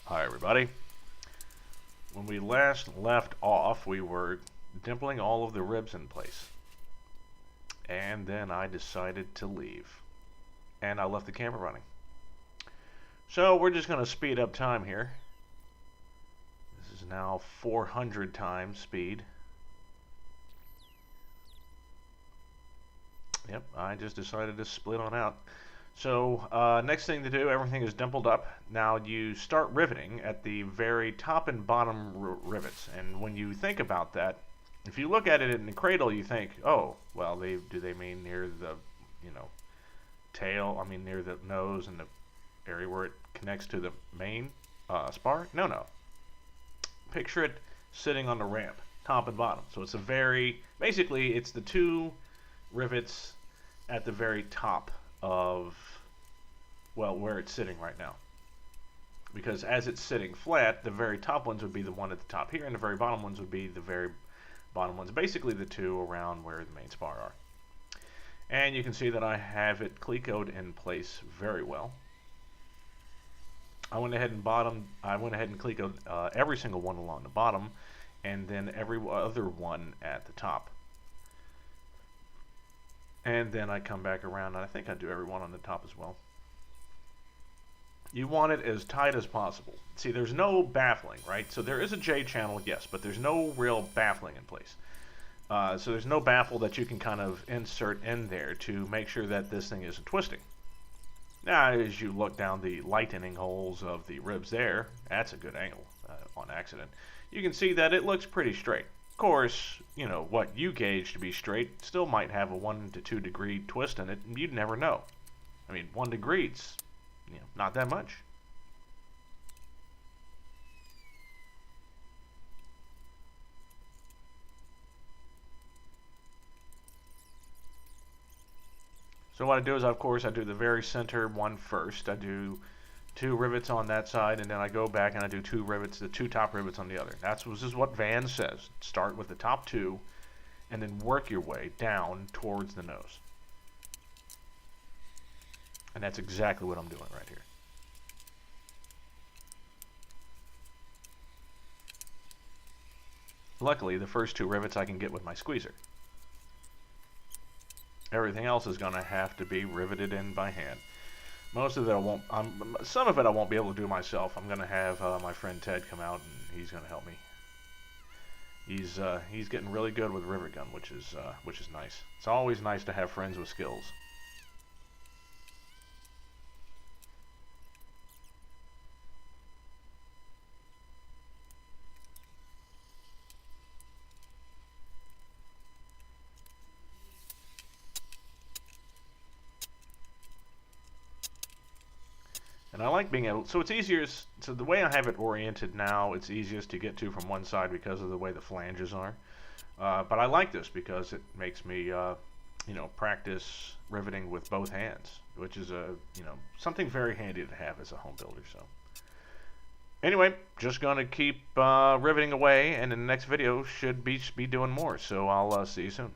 Hi everybody. When we last left off, we were dimpling all of the ribs in place. And then I decided to leave. And I left the camera running. So we're just going to speed up time here. This is now 400 times speed. Yep, I just decided to split on out. So next thing to do, everything is dimpled up. Now you start riveting at the very top and bottom rivets. And when you think about that, if you look at it in the cradle, you think, oh, well, do they mean near the, tail? I mean near the nose and the area where it connects to the main spar? No. Picture it sitting on the ramp, top and bottom. So it's basically it's the two rivets at the very top of, well, where it's sitting right now. Because as it's sitting flat, the very top ones would be the one at the top here, and the very bottom ones would be the very bottom ones, basically the two around where the main spar are. And you can see that I have it clecoed in place very well. I went ahead and clecoed every single one along the bottom, and then every other one at the top. And then I come back around, and I think I do every one on the top as well. You want it as tight as possible. See, there's no baffling, right? So there is a J channel, yes, but there's no real baffling in place. So there's no baffle that you can kind of insert in there to make sure that this thing isn't twisting. Now, as you look down the lightening holes of the ribs there, that's a good angle on accident. You can see that it looks pretty straight. Of course, what you gauge to be straight still might have a 1 to 2 degree twist in it, and you'd never know. I mean, 1 degree, it's not that much. So what I do is, of course, I do the very center one first. I do 2 rivets on that side, and then I go back and I do 2 rivets, the 2 top rivets on the other. This is what Van says. Start with the top 2, and then work your way down towards the nose. And that's exactly what I'm doing right here. Luckily, the first 2 rivets I can get with my squeezer. Everything else is going to have to be riveted in by hand. Most of it some of it I won't be able to do myself. I'm going to have my friend Ted come out, and he's going to help me. He's getting really good with rivet gun, which is nice. It's always nice to have friends with skills. And I like being able, so it's easier, so the way I have it oriented now, it's easiest to get to from one side because of the way the flanges are. But I like this because it makes me, practice riveting with both hands, which is something very handy to have as a home builder. So anyway, just going to keep riveting away, and in the next video should be doing more. So I'll see you soon.